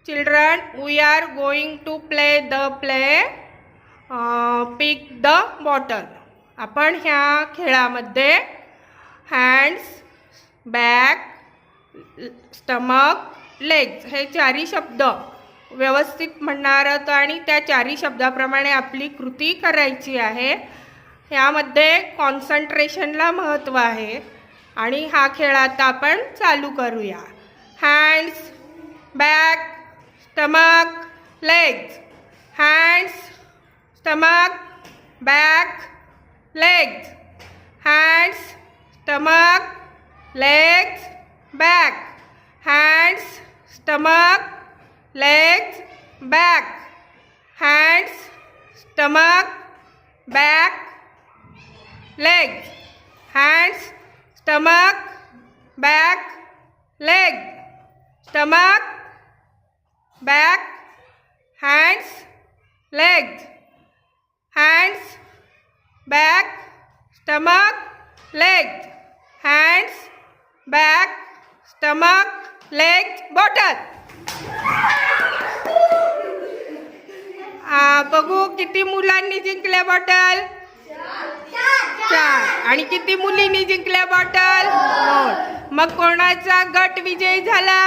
Children, we are going to play the play pick the bottle. आपण ह्या खेळामध्ये hands, back, stomach, legs हे चारही शब्द व्यवस्थित म्हणणार आहोत आणि त्या चारही शब्दाप्रमाणे आपली कृती करायची आहे. ह्यामध्ये कॉन्सन्ट्रेशनला महत्त्व आहे आणि हा खेळ आता आपण चालू करूया. Hands, back, stomach, legs. Hands, stomach, back, legs. Hands, stomach, legs, back. Hands, stomach, legs, back. Hands, stomach, back, legs. Hands, stomach, back, leg. Stomach, back, hands, legs. Hands, back, stomach, legs. Hands, back, stomach, legs, bottle. बघू किती मुलांनी जिंकल्या bottle? 4. आणि किती मुलींनी जिंकल्या bottle? 2. मग कोणाचा गट विजयी झाला?